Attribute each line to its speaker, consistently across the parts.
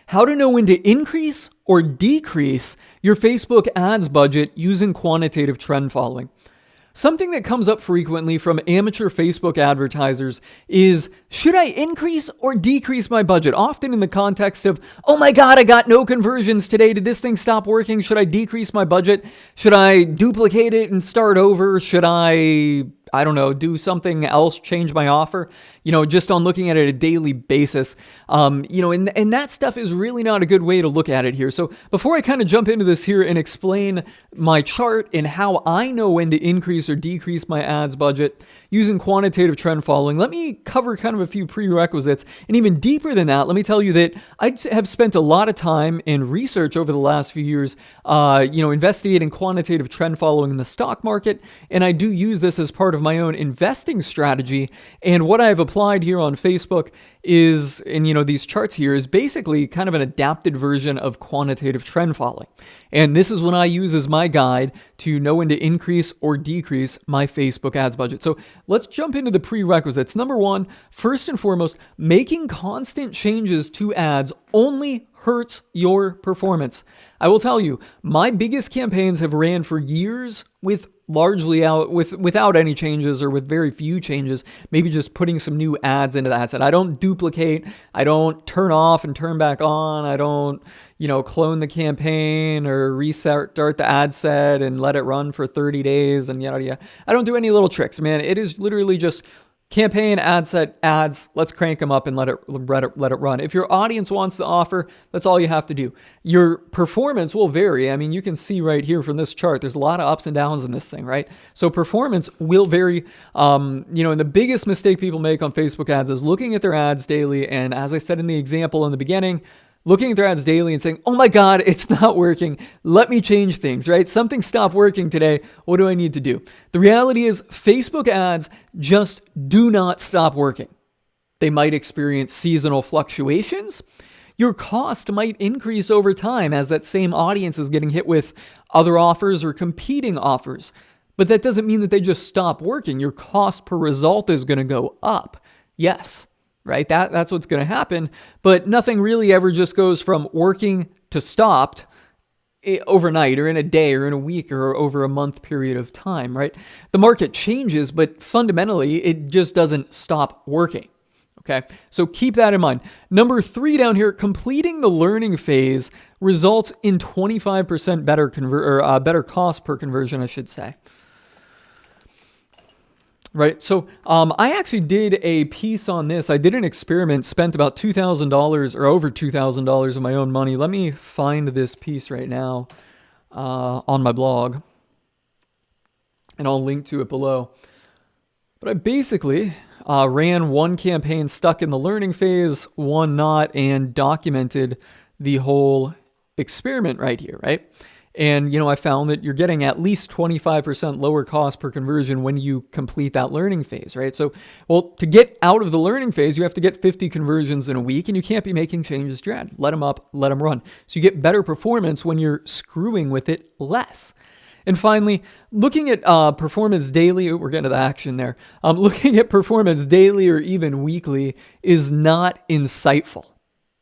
Speaker 1: How to know when to increase or decrease your Facebook ads budget using quantitative trend following. Something that comes up frequently from amateur Facebook advertisers is, should I increase or decrease my budget? Often in the context of, oh my God, I got no conversions today. Did this thing stop working? Should I decrease my budget? Should I duplicate it and start over? Should I don't know, do something else, change my offer, just on looking at it a daily basis. And that stuff is really not a good way to look at it here. So before I kind of jump into this here and explain my chart and how I know when to increase or decrease my ads budget using quantitative trend following, let me cover kind of a few prerequisites. And even deeper than that, let me tell you that I have spent a lot of time in research over the last few years, investigating quantitative trend following in the stock market. And I do use this as part of my own investing strategy. And what I've applied here on Facebook is, these charts here, is basically kind of an adapted version of quantitative trend following. And this is what I use as my guide to know when to increase or decrease my Facebook ads budget. So let's jump into the prerequisites. Number one, first and foremost, making constant changes to ads only hurts your performance. I will tell you, my biggest campaigns have ran for years without any changes or with very few changes, maybe just putting some new ads into that set. I don't duplicate, I don't turn off and turn back on, I don't, clone the campaign or restart the ad set and let it run for 30 days and yada yada. I don't do any little tricks, man. It is literally just campaign, ad set, ads, let's crank them up and let it run. If your audience wants the offer, that's all you have to do. Your performance will vary. I mean, you can see right here from this chart, there's a lot of ups and downs in this thing, right? So performance will vary. And the biggest mistake people make on Facebook ads is looking at their ads daily. And as I said in the example in the beginning, looking at their ads daily and saying, oh my God, it's not working. Let me change things, right? Something stopped working today. What do I need to do? The reality is Facebook ads just do not stop working. They might experience seasonal fluctuations. Your cost might increase over time as that same audience is getting hit with other offers or competing offers. But that doesn't mean that they just stop working. Your cost per result is going to go up. Yes. Right? That's what's going to happen. But nothing really ever just goes from working to stopped overnight or in a day or in a week or over a month period of time, right? The market changes, but fundamentally, it just doesn't stop working. Okay, so keep that in mind. Number 3 down here, completing the learning phase results in 25% better cost per conversion, I should say. Right. So I actually did a piece on this. I did an experiment, spent about $2,000 or over $2,000 of my own money. Let me find this piece right now on my blog, and I'll link to it below. But I basically ran one campaign stuck in the learning phase, one not, and documented the whole experiment right here, right? And, I found that you're getting at least 25% lower cost per conversion when you complete that learning phase, right? So, to get out of the learning phase, you have to get 50 conversions in a week, and you can't be making changes to your ad. Let them up, let them run. So you get better performance when you're screwing with it less. And finally, looking at performance daily, we're getting to the action there. Looking at performance daily or even weekly is not insightful.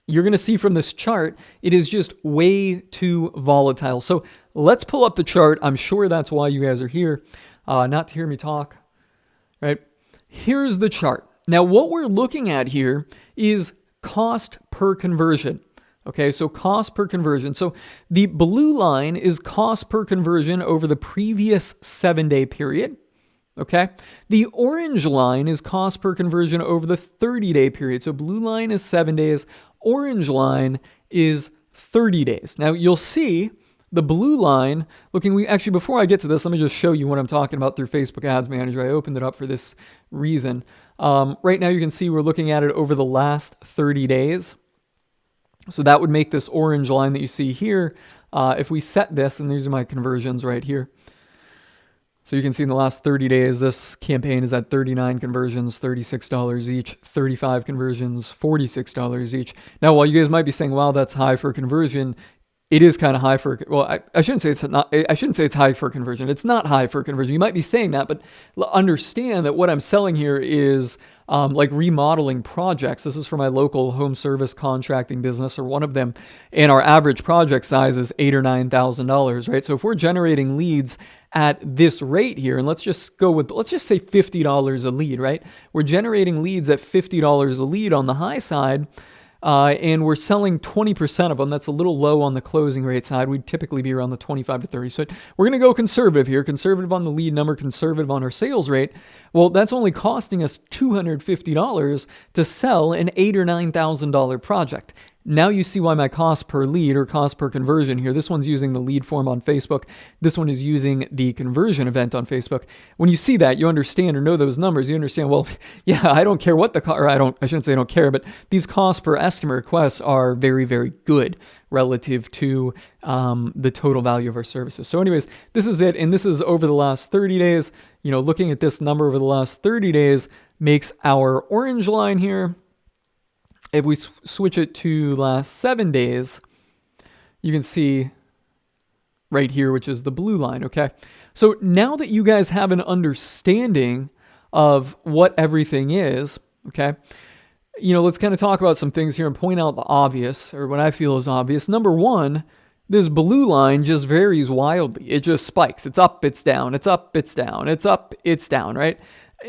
Speaker 1: You're going to see from this chart, it is just way too volatile. So let's pull up the chart. I'm sure that's why you guys are here, not to hear me talk, right? Here's the chart. Now, what we're looking at here is cost per conversion. Okay, so cost per conversion. So the blue line is cost per conversion over the previous 7-day period. Okay, the orange line is cost per conversion over the 30-day period. So blue line is 7 days, orange line is 30 days. Now you'll see the blue line actually, before I get to this, let me just show you what I'm talking about through Facebook Ads Manager. I opened it up for this reason. Right now you can see we're looking at it over the last 30 days. So that would make this orange line that you see here. If we set this, and these are my conversions right here. So you can see in the last 30 days, this campaign is at 39 conversions, $36 each, 35 conversions, $46 each. Now, while you guys might be saying, wow, that's high for conversion, it is kind of high for, I shouldn't say it's high for conversion. It's not high for conversion. You might be saying that, but understand that what I'm selling here is like remodeling projects. This is for my local home service contracting business, or one of them, and our average project size is $8,000 or $9,000, right? So if we're generating leads at this rate here, and let's just say $50 a lead, right? We're generating leads at $50 a lead on the high side. And we're selling 20% of them. That's a little low on the closing rate side. We'd typically be around the 25 to 30. So we're going to go conservative here, conservative on the lead number, conservative on our sales rate. Well, that's only costing us $250 to sell an $8,000 or $9,000 project. Now you see why my cost per lead, or cost per conversion here, this one's using the lead form on Facebook. This one is using the conversion event on Facebook. When you see that, you understand or know those numbers. You understand, well, yeah, I don't care what I shouldn't say I don't care, but these costs per estimate requests are very, very good relative to the total value of our services. So anyways, this is it. And this is over the last 30 days. Looking at this number over the last 30 days makes our orange line here. If we switch it to last 7 days, you can see right here, which is the blue line, okay? So now that you guys have an understanding of what everything is, okay, let's kind of talk about some things here and point out the obvious, or what I feel is obvious. Number one, this blue line just varies wildly. It just spikes. It's up, it's down, it's up, it's down, it's up, it's down, right?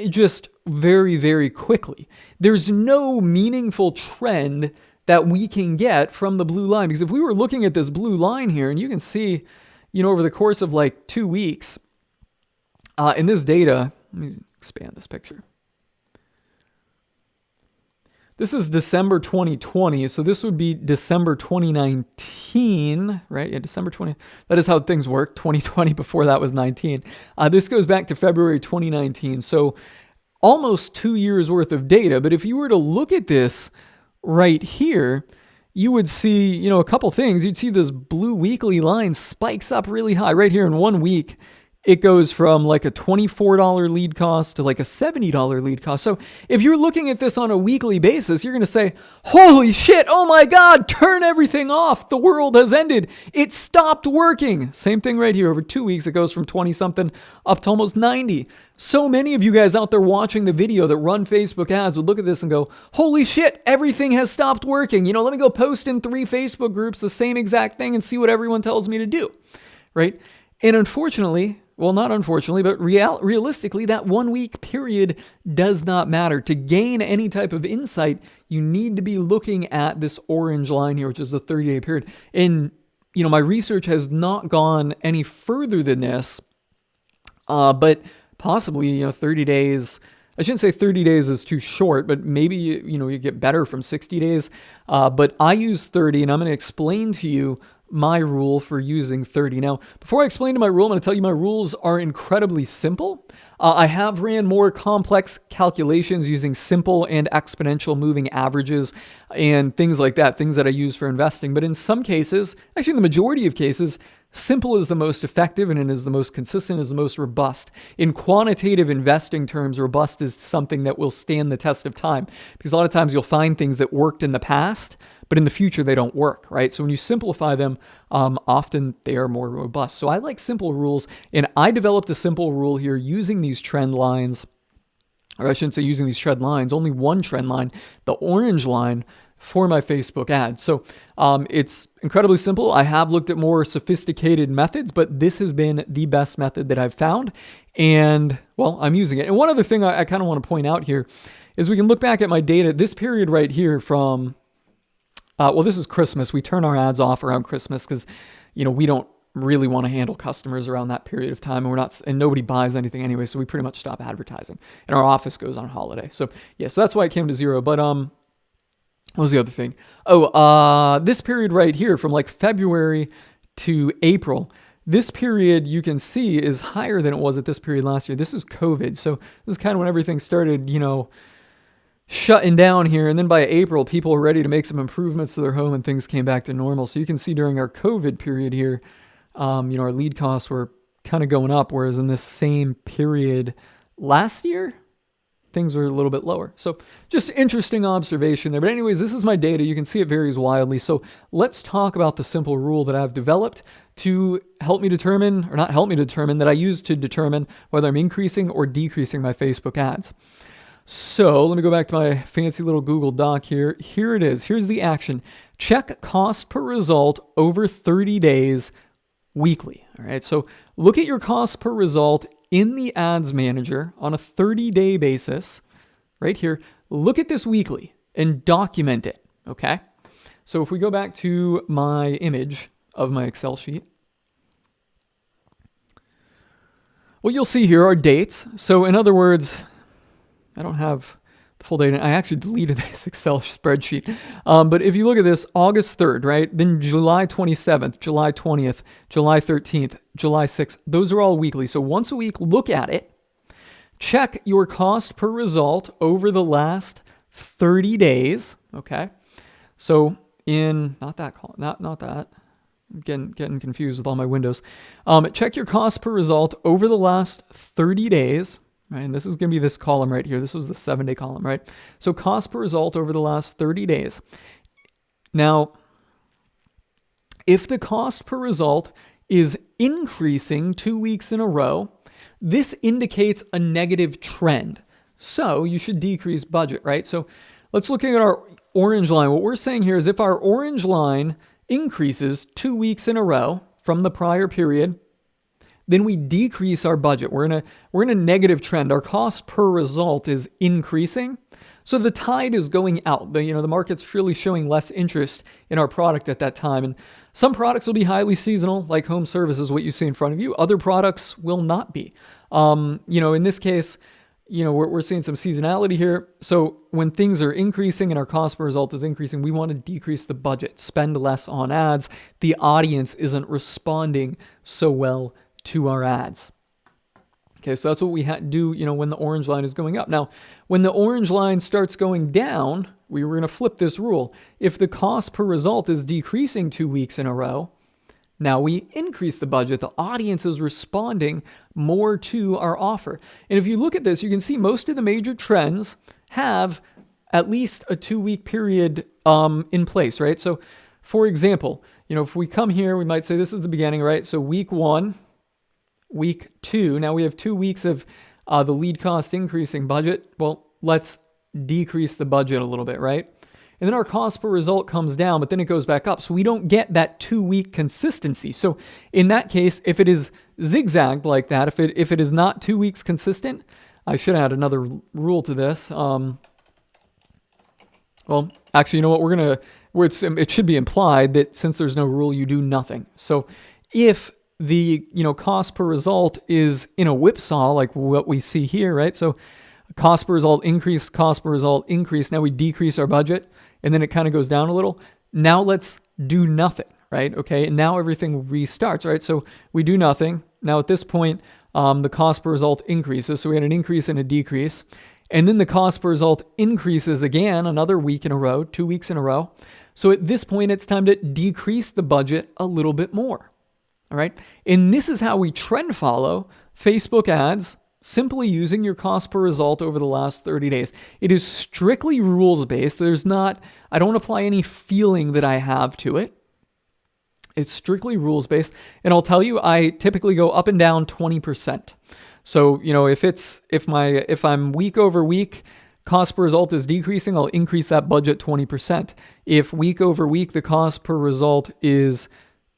Speaker 1: Just very, very quickly. There's no meaningful trend that we can get from the blue line, because if we were looking at this blue line here, and you can see, over the course of like 2 weeks, in this data, let me expand this picture. This is December 2020, so this would be December 2019, right? Yeah, December 20. That is how things work. 2020, before that was 19. This goes back to February 2019, so almost 2 years worth of data. But if you were to look at this right here, you would see, a couple things. You'd see this blue weekly line spikes up really high right here in 1 week. It goes from like a $24 lead cost to like a $70 lead cost. So if you're looking at this on a weekly basis, you're going to say, holy shit, oh my God, turn everything off. The world has ended. It stopped working. Same thing right here. Over 2 weeks, it goes from 20 something up to almost 90. So many of you guys out there watching the video that run Facebook ads would look at this and go, holy shit, everything has stopped working. Let me go post in 3 Facebook groups the same exact thing and see what everyone tells me to do, right? And unfortunately, well, not unfortunately, but realistically, that 1 week period does not matter. To gain any type of insight, you need to be looking at this orange line here, which is the 30-day period. And, my research has not gone any further than this, but possibly, 30 days. I shouldn't say 30 days is too short, but maybe, you get better from 60 days. But I use 30, and I'm going to explain to you my rule for using 30. Now, before I explain to my rule, I'm going to tell you my rules are incredibly simple. I have ran more complex calculations using simple and exponential moving averages and things like that, things that I use for investing. But in some cases, actually in the majority of cases, simple is the most effective, and it is the most consistent, is the most robust. In quantitative investing terms, robust is something that will stand the test of time, because a lot of times you'll find things that worked in the past, but in the future they don't work, right? So when you simplify them, often they are more robust. So I like simple rules, and I developed a simple rule here using these trend lines, or I shouldn't say using these trend lines, only one trend line, the orange line, for my Facebook ads. So it's incredibly simple. I have looked at more sophisticated methods, but this has been the best method that I've found. And well, I'm using it. And one other thing I kind of want to point out here is we can look back at my data. This period right here from, this is Christmas. We turn our ads off around Christmas because, we don't really want to handle customers around that period of time, and nobody buys anything anyway. So we pretty much stop advertising, and our office goes on holiday. So yeah, so that's why it came to zero. But what was the other thing? This period right here from like February to April, this period you can see is higher than it was at this period last year. This is COVID. So this is kind of when everything started, shutting down here. And then by April, people were ready to make some improvements to their home and things came back to normal. So you can see during our COVID period here, our lead costs were kind of going up, whereas in this same period last year, things were a little bit lower. So just interesting observation there. But anyways, this is my data. You can see it varies wildly. So let's talk about the simple rule that I've developed to help me determine, or not help me determine, that I use to determine whether I'm increasing or decreasing my Facebook ads. So let me go back to my fancy little Google Doc here. Here it is. Here's the action. Check cost per result over 30 days weekly. All right. So look at your cost per result in the ads manager on a 30-day basis right here. Look at this weekly and document it. Okay. So if we go back to my image of my Excel sheet, what you'll see here are dates. So in other words, I don't have the full data. I actually deleted this Excel spreadsheet. But if you look at this, August 3rd, right? Then July 27th, July 20th, July 13th, July 6th. Those are all weekly. So once a week, look at it. Check your cost per result over the last 30 days. Okay. So in, not that column, not that. I'm getting confused with all my windows. Check your cost per result over the last 30 days. Right, and this is going to be this column right here. This was the 7-day column, right? So cost per result over the last 30 days. Now, if the cost per result is increasing 2 weeks in a row, this indicates a negative trend. So you should decrease budget, right? So let's look at our orange line. What we're saying here is if our orange line increases 2 weeks in a row from the prior period, then we decrease our budget. We're in a negative trend. Our cost per result is increasing. So the tide is going out. The market's really showing less interest in our product at that time. And some products will be highly seasonal, like home services, what you see in front of you. Other products will not be. In this case, we're seeing some seasonality here. So when things are increasing and our cost per result is increasing, we want to decrease the budget, spend less on ads. The audience isn't responding so well to our ads. Okay, so that's what we do, when the orange line is going up. Now, when the orange line starts going down, we were going to flip this rule. If the cost per result is decreasing 2 weeks in a row, now we increase the budget. The audience is responding more to our offer. And if you look at this, you can see most of the major trends have at least a 2-week period in place, right? So, for example, if we come here, we might say this is the beginning, right? So week 1, week 2. Now we have 2 weeks of the lead cost increasing budget. Well, let's decrease the budget a little bit, right? And then our cost per result comes down, but then it goes back up. So we don't get that 2-week consistency. So in that case, if it is zigzagged like that, if it is not 2 weeks consistent, I should add another rule to this. Well, actually, you know what? It should be implied that since there's no rule, you do nothing. So if the cost per result is in a whipsaw like what we see here, right? So cost per result increase, cost per result increase. Now we decrease our budget and then it kind of goes down a little. Now let's do nothing, right? Okay, and now everything restarts, right? So we do nothing. Now at this point, the cost per result increases. So we had an increase and a decrease. And then the cost per result increases again another week in a row, 2 weeks in a row. So at this point, it's time to decrease the budget a little bit more. All right. And this is how we trend follow Facebook ads, simply using your cost per result over the last 30 days. It is strictly rules based. I don't apply any feeling that I have to it. It's strictly rules based. And I'll tell you, I typically go up and down 20%. So, if I'm week over week, cost per result is decreasing, I'll increase that budget 20%. If week over week, the cost per result is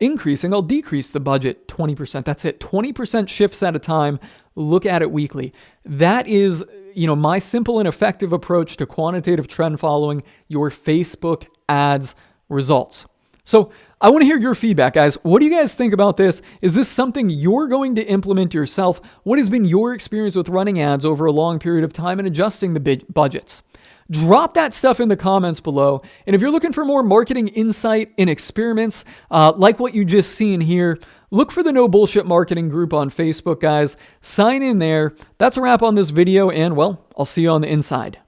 Speaker 1: increasing, I'll decrease the budget 20%. That's it. 20% shifts at a time. Look at it weekly. That is, my simple and effective approach to quantitative trend following your Facebook ads results. So I want to hear your feedback, guys. What do you guys think about this? Is this something you're going to implement yourself? What has been your experience with running ads over a long period of time and adjusting the budgets? Drop that stuff in the comments below. And if you're looking for more marketing insight and experiments like what you just seen here, look for the No Bullshit Marketing group on Facebook, guys. Sign in there. That's a wrap on this video, and well, I'll see you on the inside.